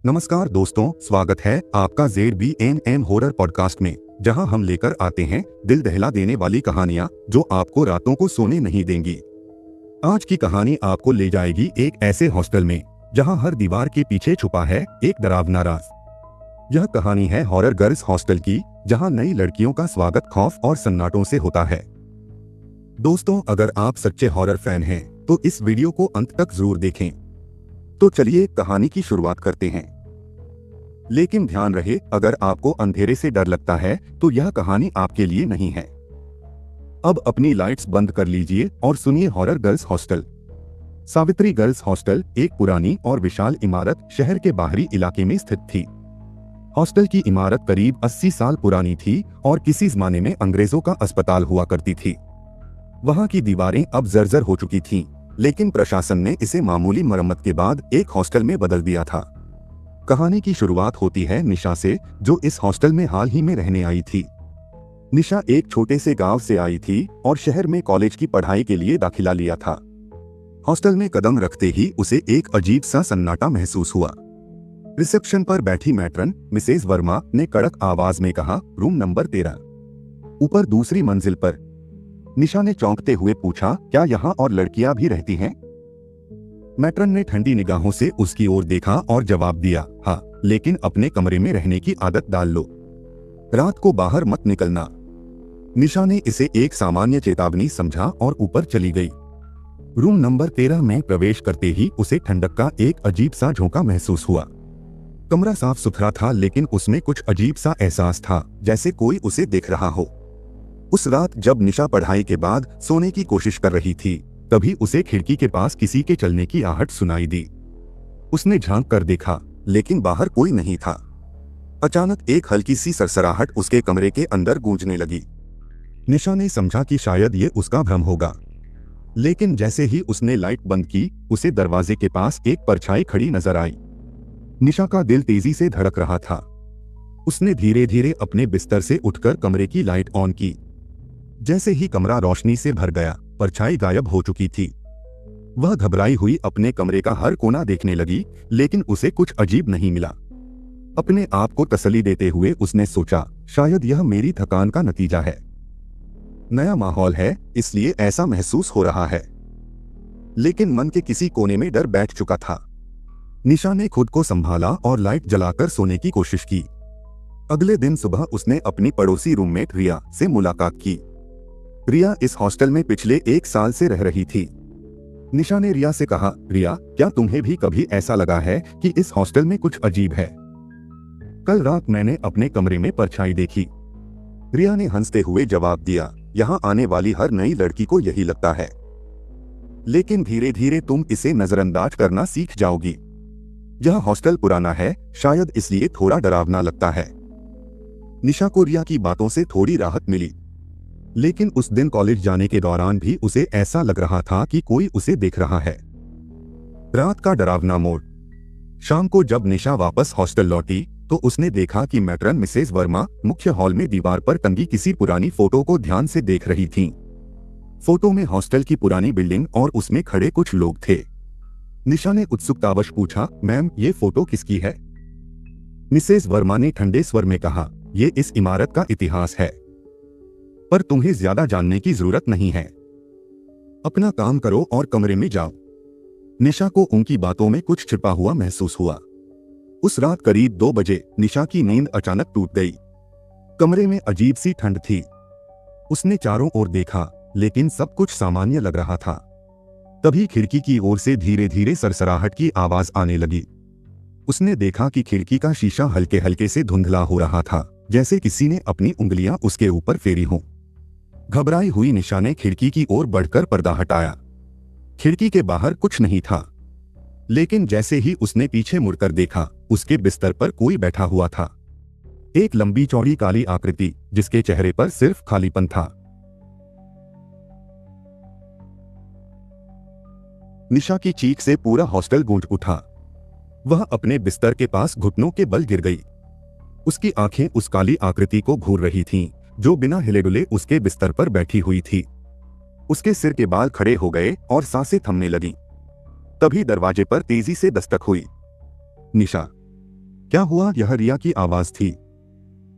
नमस्कार दोस्तों, स्वागत है आपका ZBNN हॉरर पॉडकास्ट में, जहां हम लेकर आते हैं दिल दहला देने वाली कहानियां जो आपको रातों को सोने नहीं देंगी। आज की कहानी आपको ले जाएगी एक ऐसे हॉस्टल में जहां हर दीवार के पीछे छुपा है एक डरावना राज। यह कहानी है हॉरर गर्ल्स हॉस्टल की, जहां नई लड़कियों का स्वागत खौफ और सन्नाटों से होता है। दोस्तों, अगर आप सच्चे हॉरर फैन हैं तो इस वीडियो को अंत तक जरूर देखें। तो चलिए कहानी की शुरुआत करते हैं। लेकिन ध्यान रहे, अगर आपको अंधेरे से डर लगता है तो यह कहानी आपके लिए नहीं है। अब अपनी लाइट्स बंद कर लीजिए और सुनिए horror girls hostel. Savitri girls hostel एक पुरानी और विशाल इमारत शहर के बाहरी इलाके में स्थित थी। हॉस्टल की इमारत करीब 80 साल पुरानी थी और किसी जमाने में अंग्रेजों का अस्पताल हुआ करती थी। वहां की दीवारें अब जर्जर हो चुकी थीं, लेकिन प्रशासन ने इसे मामूली मरम्मत के बाद एक हॉस्टल में बदल दिया था। कहानी की शुरुआत होती है निशा से, जो इस हॉस्टल में हाल ही में रहने आई थी। निशा एक छोटे से गांव से आई थी और शहर में कॉलेज की पढ़ाई के लिए दाखिला लिया था। हॉस्टल में कदम रखते ही उसे एक अजीब सा सन्नाटा महसूस हुआ। रिसेप्शन पर बैठी मैट्रन मिसेज वर्मा ने कड़क आवाज में कहा, रूम नंबर 13, ऊपर दूसरी मंजिल पर। निशा ने चौंकते हुए पूछा, क्या यहाँ और लड़कियां भी रहती हैं? मैट्रन ने ठंडी निगाहों से उसकी ओर देखा और जवाब दिया, हाँ, लेकिन अपने कमरे में रहने की आदत डाल लो, रात को बाहर मत निकलना। निशा ने इसे एक सामान्य चेतावनी समझा और ऊपर चली गई। रूम नंबर 13 में प्रवेश करते ही उसे ठंडक का एक अजीब सा झोंका महसूस हुआ। कमरा साफ सुथरा था, लेकिन उसमें कुछ अजीब सा एहसास था, जैसे कोई उसे देख रहा हो। उस रात जब निशा पढ़ाई के बाद सोने की कोशिश कर रही थी, तभी उसे खिड़की के पास किसी के चलने की आहट सुनाई दी। उसने झांक कर देखा, लेकिन बाहर कोई नहीं था। अचानक एक हल्की सी सरसराहट उसके कमरे के अंदर गूंजने लगी। निशा ने समझा कि शायद ये उसका भ्रम होगा, लेकिन जैसे ही उसने लाइट बंद की, उसे दरवाजे के पास एक परछाई खड़ी नजर आई। निशा का दिल तेजी से धड़क रहा था। उसने धीरे धीरे अपने बिस्तर से उठकर कमरे की लाइट ऑन की। जैसे ही कमरा रोशनी से भर गया, परछाई गायब हो चुकी थी। वह घबराई हुई अपने कमरे का हर कोना देखने लगी, लेकिन उसे कुछ अजीब नहीं मिला। अपने आप को तसल्ली देते हुए उसने सोचा, शायद यह मेरी थकान का नतीजा है। नया माहौल है, इसलिए ऐसा महसूस हो रहा है। लेकिन मन के किसी कोने में डर बैठ चुका था। निशा ने खुद को संभाला और लाइट जलाकर सोने की कोशिश की। अगले दिन सुबह उसने अपनी पड़ोसी रूममेट रिया से मुलाकात की। रिया इस हॉस्टल में पिछले 1 साल से रह रही थी। निशा ने रिया से कहा, रिया, क्या तुम्हें भी कभी ऐसा लगा है कि इस हॉस्टल में कुछ अजीब है? कल रात मैंने अपने कमरे में परछाई देखी। रिया ने हंसते हुए जवाब दिया, यहाँ आने वाली हर नई लड़की को यही लगता है, लेकिन धीरे धीरे तुम इसे नजरअंदाज करना सीख जाओगी। यह हॉस्टल पुराना है, शायद इसलिए थोड़ा डरावना लगता है। निशा को रिया की बातों से थोड़ी राहत मिली, लेकिन उस दिन कॉलेज जाने के दौरान भी उसे ऐसा लग रहा था कि कोई उसे देख रहा है। रात का डरावना मोड। शाम को जब निशा वापस हॉस्टल लौटी तो उसने देखा कि मैट्रन मिसेज वर्मा मुख्य हॉल में दीवार पर टंगी किसी पुरानी फोटो को ध्यान से देख रही थीं। फोटो में हॉस्टल की पुरानी बिल्डिंग और उसमें खड़े कुछ लोग थे। निशा ने उत्सुकतावश पूछा, मैम, ये फोटो किसकी है? मिसेज वर्मा ने ठंडे स्वर में कहा, ये इस इमारत का इतिहास है, पर तुम्हें ज्यादा जानने की जरूरत नहीं है। अपना काम करो और कमरे में जाओ। निशा को उनकी बातों में कुछ छिपा हुआ महसूस हुआ। उस रात करीब 2 बजे निशा की नींद अचानक टूट गई। कमरे में अजीब सी ठंड थी। उसने चारों ओर देखा, लेकिन सब कुछ सामान्य लग रहा था। तभी खिड़की की ओर से धीरे धीरे सरसराहट की आवाज आने लगी। उसने देखा कि खिड़की का शीशा हल्के हल्के से धुंधला हो रहा था, जैसे किसी ने अपनी उंगलियां उसके ऊपर फेरी हों। घबराई हुई निशा ने खिड़की की ओर बढ़कर पर्दा हटाया। खिड़की के बाहर कुछ नहीं था, लेकिन जैसे ही उसने पीछे मुड़कर देखा, उसके बिस्तर पर कोई बैठा हुआ था। एक लंबी चौड़ी काली आकृति, जिसके चेहरे पर सिर्फ खालीपन था। निशा की चीख से पूरा हॉस्टल गूंज उठा। वह अपने बिस्तर के पास घुटनों के बल गिर गई। उसकी आंखें उस काली आकृति को घूर रही थीं, जो बिना हिले डुले उसके बिस्तर पर बैठी हुई थी। उसके सिर के बाल खड़े हो गए और सांसें थमने लगीं। तभी दरवाजे पर तेजी से दस्तक हुई। निशा, क्या हुआ? यह रिया की आवाज थी।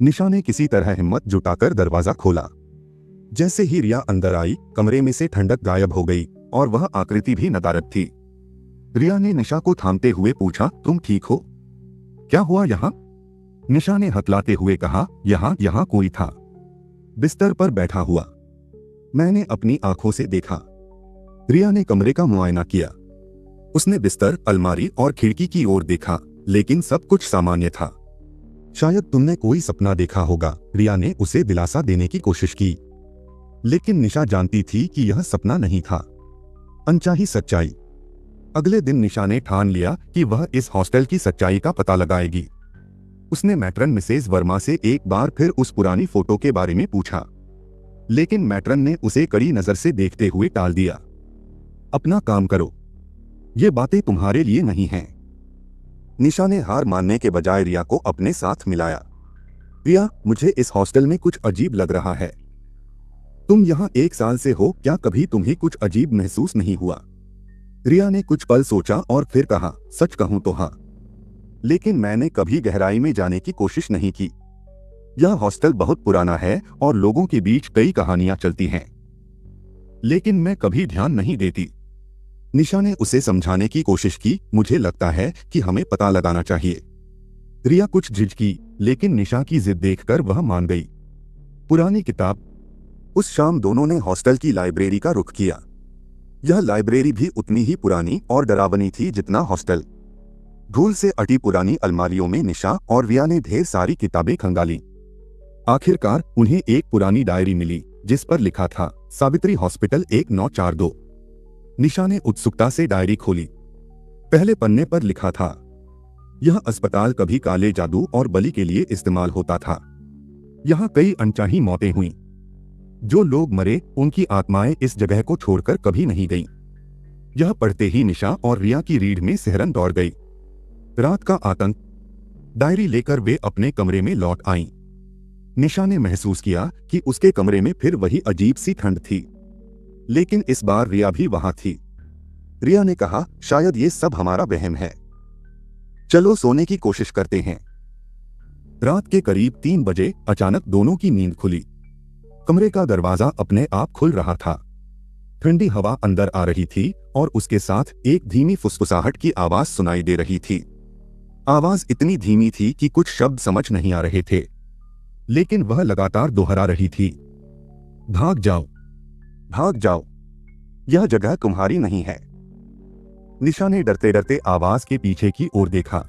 निशा ने किसी तरह हिम्मत जुटाकर दरवाजा खोला। जैसे ही रिया अंदर आई, कमरे में से ठंडक गायब हो गई और वह आकृति भी नदारद थी। रिया ने निशा को थामते हुए पूछा, तुम ठीक हो? क्या हुआ यहाँ? निशा ने हतलाते हुए कहा, यहाँ कोई था, बिस्तर पर बैठा हुआ। मैंने अपनी आंखों से देखा। रिया ने कमरे का मुआयना किया। उसने बिस्तर, अलमारी और खिड़की की ओर देखा, लेकिन सब कुछ सामान्य था। शायद तुमने कोई सपना देखा होगा, रिया ने उसे दिलासा देने की कोशिश की। लेकिन निशा जानती थी कि यह सपना नहीं था, अनचाही सच्चाई। अगले दिन निशा ने ठान लिया कि वह इस हॉस्टल की सच्चाई का पता लगाएगी। उसने मैट्रन मिसेज वर्मा से एक बार फिर उस पुरानी फोटो के बारे में पूछा, लेकिन मैट्रन ने उसे कड़ी नजर से देखते हुए टाल दिया। अपना काम करो, ये बातें तुम्हारे लिए नहीं हैं। निशा ने हार मानने के बजाय रिया को अपने साथ मिलाया। रिया, मुझे इस हॉस्टल में कुछ अजीब लग रहा है। तुम यहाँ 1 साल से हो, क्या कभी तुम्हें कुछ अजीब महसूस नहीं हुआ? रिया ने कुछ पल सोचा और फिर कहा, सच कहूं तो हाँ, लेकिन मैंने कभी गहराई में जाने की कोशिश नहीं की। यह हॉस्टल बहुत पुराना है और लोगों के बीच कई कहानियां चलती हैं, लेकिन मैं कभी ध्यान नहीं देती। निशा ने उसे समझाने की कोशिश की, मुझे लगता है कि हमें पता लगाना चाहिए। रिया कुछ झिझकी, लेकिन निशा की जिद देखकर वह मान गई। पुरानी किताब। उस शाम दोनों ने हॉस्टल की लाइब्रेरी का रुख किया। यह लाइब्रेरी भी उतनी ही पुरानी और डरावनी थी जितना हॉस्टल। धूल से अटी पुरानी अलमारियों में निशा और रिया ने ढेर सारी किताबें खंगाली। आखिरकार उन्हें एक पुरानी डायरी मिली जिस पर लिखा था, सावित्री हॉस्पिटल 1942। निशा ने उत्सुकता से डायरी खोली। पहले पन्ने पर लिखा था, यह अस्पताल कभी काले जादू और बलि के लिए इस्तेमाल होता था। यहाँ कई अनचाही मौतें हुईं। जो लोग मरे उनकी आत्माएं इस जगह को छोड़कर कभी नहीं गईं। यह पढ़ते ही निशा और रिया की रीढ़ में सिहरन दौड़ गई। रात का आतंक। डायरी लेकर वे अपने कमरे में लौट आईं। निशा ने महसूस किया कि उसके कमरे में फिर वही अजीब सी ठंड थी, लेकिन इस बार रिया भी वहां थी। रिया ने कहा, शायद ये सब हमारा वहम है, चलो सोने की कोशिश करते हैं। रात के करीब 3 बजे अचानक दोनों की नींद खुली। कमरे का दरवाजा अपने आप खुल रहा था। ठंडी हवा अंदर आ रही थी और उसके साथ एक धीमी फुसफुसाहट की आवाज सुनाई दे रही थी। आवाज इतनी धीमी थी कि कुछ शब्द समझ नहीं आ रहे थे, लेकिन वह लगातार दोहरा रही थी, भाग जाओ, भाग जाओ, यह जगह तुम्हारी नहीं है। निशा ने डरते डरते आवाज के पीछे की ओर देखा।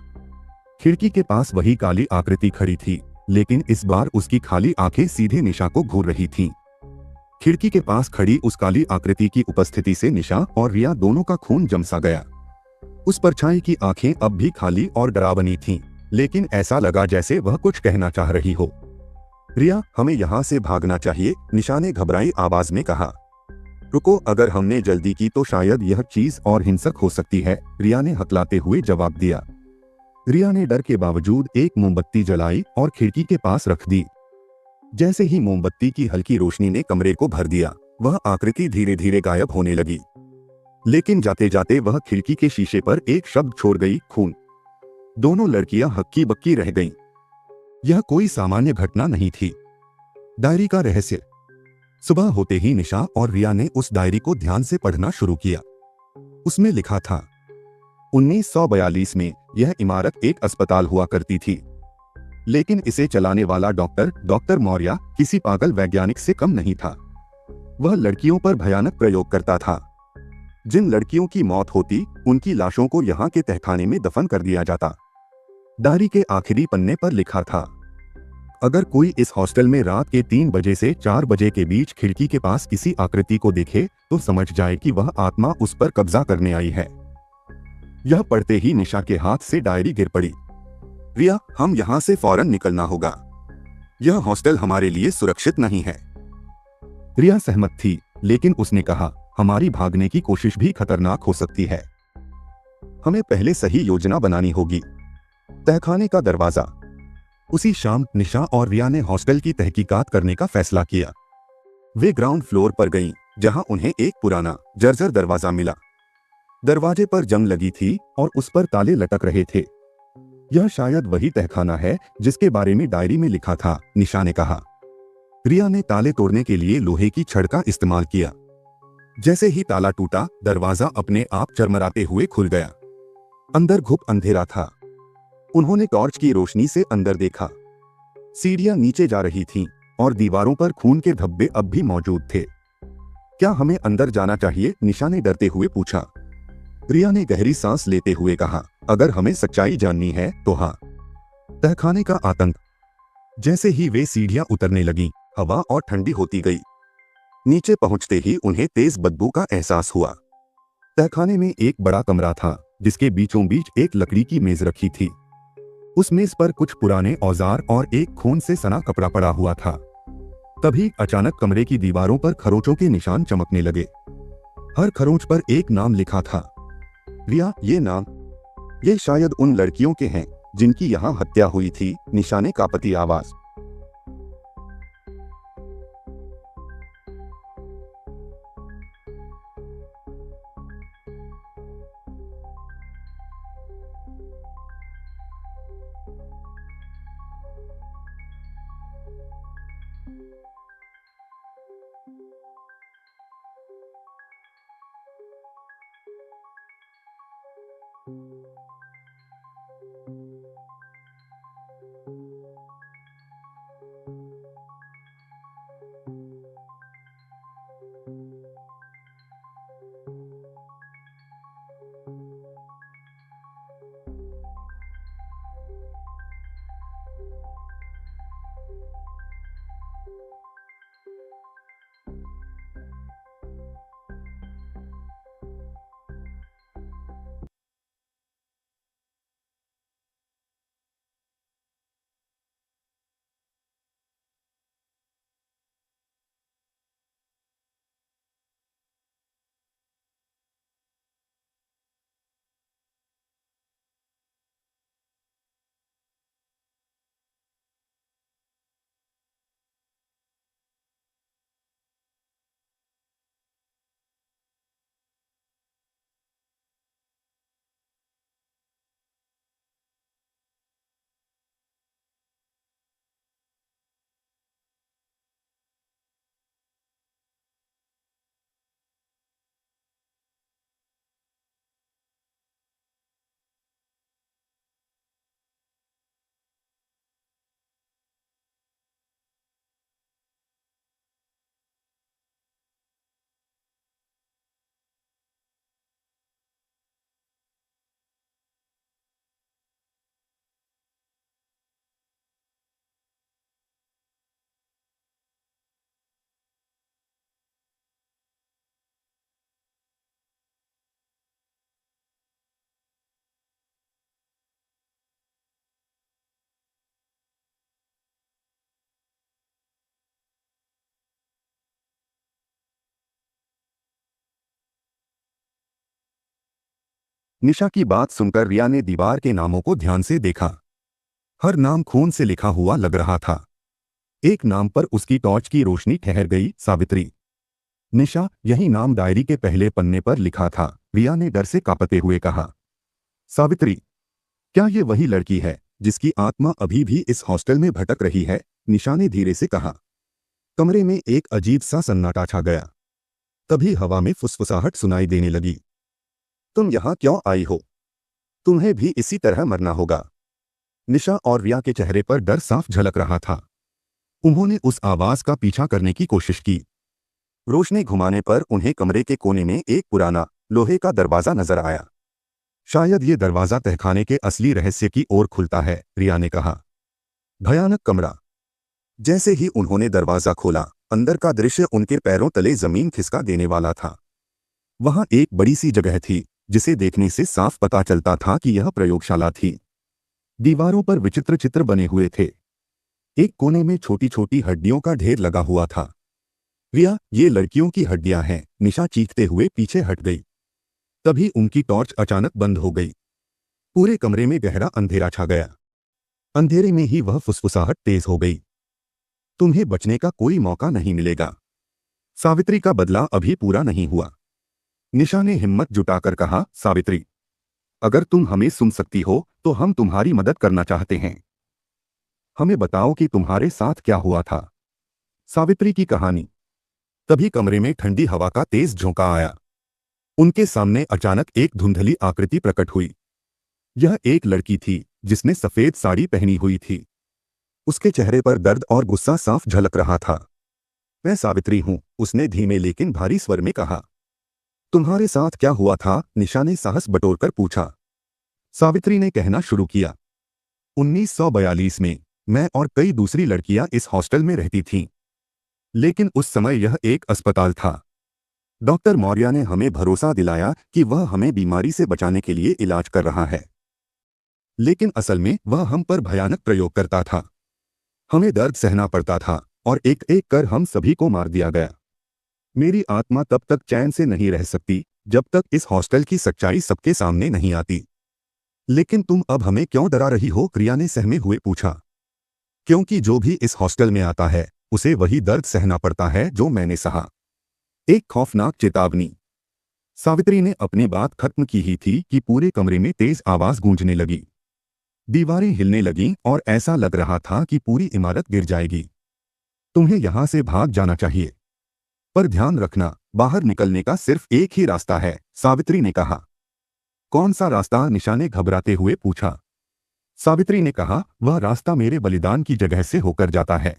खिड़की के पास वही काली आकृति खड़ी थी, लेकिन इस बार उसकी खाली आंखें सीधे निशा को घूर रही थीं। खिड़की के पास खड़ी उस काली आकृति की उपस्थिति से निशा और रिया दोनों का खून जम सा गया। उस परछाई की आंखें अब भी खाली और डरावनी थीं, लेकिन ऐसा लगा जैसे वह कुछ कहना चाह रही हो। रिया, हमें यहाँ से भागना चाहिए, निशा ने घबराई आवाज में कहा। रुको, अगर हमने जल्दी की तो शायद यह चीज और हिंसक हो सकती है, रिया ने हकलाते हुए जवाब दिया। रिया ने डर के बावजूद एक मोमबत्ती जलाई और खिड़की के पास रख दी। जैसे ही मोमबत्ती की हल्की रोशनी ने कमरे को भर दिया, वह आकृति धीरे धीरे गायब होने लगी। लेकिन जाते जाते वह खिड़की के शीशे पर एक शब्द छोड़ गई, खून। दोनों लड़कियां हक्की बक्की रह गईं। यह कोई सामान्य घटना नहीं थी। डायरी का रहस्य। सुबह होते ही निशा और रिया ने उस डायरी को ध्यान से पढ़ना शुरू किया। उसमें लिखा था, 1942 में यह इमारत एक अस्पताल हुआ करती थी, लेकिन इसे चलाने वाला डॉक्टर मौर्य किसी पागल वैज्ञानिक से कम नहीं था। वह लड़कियों पर भयानक प्रयोग करता था। जिन लड़कियों की मौत होती, उनकी लाशों को यहाँ के तहखाने में दफन कर दिया जाता। डायरी के आखिरी पन्ने पर लिखा था, अगर कोई इस हॉस्टल में रात के 3 बजे से 4 बजे के बीच खिड़की के पास किसी आकृति को देखे तो समझ जाए कि वह आत्मा उस पर कब्जा करने आई है। यह पढ़ते ही निशा के हाथ से डायरी गिर पड़ी। रिया, हम यहाँ से फौरन निकलना होगा। यह हॉस्टल हमारे लिए सुरक्षित नहीं है। रिया सहमत थी, लेकिन उसने कहा, हमारी भागने की कोशिश भी खतरनाक हो सकती है। हमें पहले सही योजना बनानी होगी। तहखाने का दरवाजा। उसी शाम निशा और रिया ने हॉस्टल की तहकीकात करने का फैसला किया। वे ग्राउंड फ्लोर पर गईं, जहां उन्हें एक पुराना जर्जर दरवाजा मिला। दरवाजे पर जंग लगी थी और उस पर ताले लटक रहे थे। यह शायद वही तहखाना है जिसके बारे में डायरी में लिखा था, निशा ने कहा। रिया ने ताले तोड़ने के लिए लोहे की छड़ का इस्तेमाल किया। जैसे ही ताला टूटा, दरवाजा अपने आप चरमराते हुए खुल गया। अंदर घुप अंधेरा था। उन्होंने टॉर्च की रोशनी से अंदर देखा। सीढ़ियां नीचे जा रही थीं और दीवारों पर खून के धब्बे अब भी मौजूद थे। क्या हमें अंदर जाना चाहिए? निशा ने डरते हुए पूछा। रिया ने गहरी सांस लेते हुए कहा, अगर हमें सच्चाई जाननी है तो हाँ। तहखाने का आतंक। जैसे ही वे सीढ़ियां उतरने लगीं, हवा और ठंडी होती गई। नीचे पहुंचते ही उन्हें तेज बदबू का एहसास हुआ। तहखाने में एक बड़ा कमरा था जिसके बीचों बीच एक लकड़ी की मेज रखी थी। उस मेज पर कुछ पुराने औजार और एक खून से सना कपड़ा पड़ा हुआ था। तभी अचानक कमरे की दीवारों पर खरोंचों के निशान चमकने लगे। हर खरोंच पर एक नाम लिखा था। रिया, ये नाम, ये शायद उन लड़कियों के हैं जिनकी यहाँ हत्या हुई थी, निशा ने कांपती आवाज। निशा की बात सुनकर रिया ने दीवार के नामों को ध्यान से देखा। हर नाम खून से लिखा हुआ लग रहा था। एक नाम पर उसकी टॉर्च की रोशनी ठहर गई, सावित्री। निशा, यही नाम डायरी के पहले पन्ने पर लिखा था, रिया ने डर से कांपते हुए कहा। सावित्री, क्या ये वही लड़की है जिसकी आत्मा अभी भी इस हॉस्टल में भटक रही है? निशा ने धीरे से कहा। कमरे में एक अजीब सा सन्नाटा छा गया। तभी हवा में फुसफुसाहट सुनाई देने लगी। तुम यहाँ क्यों आई हो? तुम्हें भी इसी तरह मरना होगा। निशा और रिया के चेहरे पर डर साफ झलक रहा था। उन्होंने उस आवाज का पीछा करने की कोशिश की। रोशनी घुमाने पर उन्हें कमरे के कोने में एक पुराना लोहे का दरवाजा नजर आया। शायद ये दरवाजा तहखाने के असली रहस्य की ओर खुलता है, रिया ने कहा। भयानक कमरा। जैसे ही उन्होंने दरवाजा खोला, अंदर का दृश्य उनके पैरों तले जमीन खिसका देने वाला था। वहां एक बड़ी सी जगह थी जिसे देखने से साफ पता चलता था कि यह प्रयोगशाला थी। दीवारों पर विचित्र चित्र बने हुए थे। एक कोने में छोटी छोटी हड्डियों का ढेर लगा हुआ था। रिया, ये लड़कियों की हड्डियां हैं, निशा चीखते हुए पीछे हट गई। तभी उनकी टॉर्च अचानक बंद हो गई। पूरे कमरे में गहरा अंधेरा छा गया। अंधेरे में ही वह फुसफुसाहट तेज हो गई। तुम्हें बचने का कोई मौका नहीं मिलेगा। सावित्री का बदला अभी पूरा नहीं हुआ। निशा ने हिम्मत जुटाकर कहा। सावित्री, अगर तुम हमें सुन सकती हो तो हम तुम्हारी मदद करना चाहते हैं। हमें बताओ कि तुम्हारे साथ क्या हुआ था। सावित्री की कहानी। तभी कमरे में ठंडी हवा का तेज झोंका आया। उनके सामने अचानक एक धुंधली आकृति प्रकट हुई। यह एक लड़की थी जिसने सफेद साड़ी पहनी हुई थी। उसके चेहरे पर दर्द और गुस्सा साफ झलक रहा था। मैं सावित्री हूं, उसने धीमे लेकिन भारी स्वर में कहा। तुम्हारे साथ क्या हुआ था? निशा ने साहस बटोरकर पूछा। सावित्री ने कहना शुरू किया। 1942 में मैं और कई दूसरी लड़कियां इस हॉस्टल में रहती थीं। लेकिन उस समय यह एक अस्पताल था। डॉक्टर मौर्य ने हमें भरोसा दिलाया कि वह हमें बीमारी से बचाने के लिए इलाज कर रहा है, लेकिन असल में वह हम पर भयानक प्रयोग करता था। हमें दर्द सहना पड़ता था और एक एक कर हम सभी को मार दिया गया। मेरी आत्मा तब तक चैन से नहीं रह सकती जब तक इस हॉस्टल की सच्चाई सबके सामने नहीं आती। लेकिन तुम अब हमें क्यों डरा रही हो? रिया ने सहमे हुए पूछा। क्योंकि जो भी इस हॉस्टल में आता है उसे वही दर्द सहना पड़ता है जो मैंने सहा। एक खौफनाक चेतावनी। सावित्री ने अपनी बात खत्म की ही थी कि पूरे कमरे में तेज आवाज गूंजने लगी। दीवारें हिलने लगीं और ऐसा लग रहा था कि पूरी इमारत गिर जाएगी। तुम्हें यहां से भाग जाना चाहिए, पर ध्यान रखना, बाहर निकलने का सिर्फ एक ही रास्ता है, सावित्री ने कहा। कौन सा रास्ता? निशा ने घबराते हुए पूछा। सावित्री ने कहा, वह रास्ता मेरे बलिदान की जगह से होकर जाता है।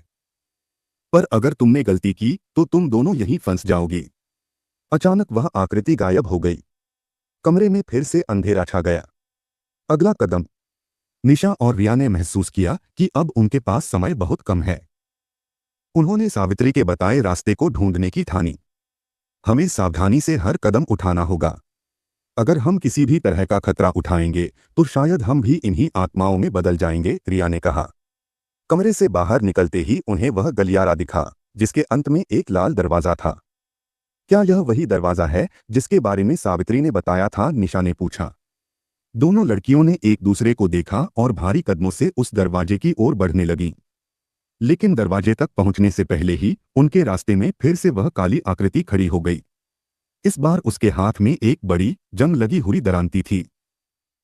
पर अगर तुमने गलती की तो तुम दोनों यहीं फंस जाओगे। अचानक वह आकृति गायब हो गई। कमरे में फिर से अंधेरा छा गया। अगला कदम। निशा और रिया ने महसूस किया कि अब उनके पास समय बहुत कम है। उन्होंने सावित्री के बताए रास्ते को ढूंढने की ठानी। हमें सावधानी से हर कदम उठाना होगा। अगर हम किसी भी तरह का खतरा उठाएंगे तो शायद हम भी इन्हीं आत्माओं में बदल जाएंगे, रिया ने कहा। कमरे से बाहर निकलते ही उन्हें वह गलियारा दिखा जिसके अंत में एक लाल दरवाजा था। क्या यह वही दरवाजा है जिसके बारे में सावित्री ने बताया था? निशा ने पूछा। दोनों लड़कियों ने एक दूसरे को देखा और भारी कदमों से उस दरवाजे की ओर बढ़ने लगीं। लेकिन दरवाजे तक पहुंचने से पहले ही उनके रास्ते में फिर से वह काली आकृति खड़ी हो गई। इस बार उसके हाथ में एक बड़ी जंग लगी हुई दरांती थी।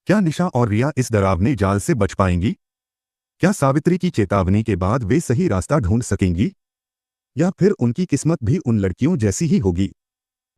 क्या निशा और रिया इस डरावने जाल से बच पाएंगी? क्या सावित्री की चेतावनी के बाद वे सही रास्ता ढूंढ सकेंगी, या फिर उनकी किस्मत भी उन लड़कियों जैसी ही होगी?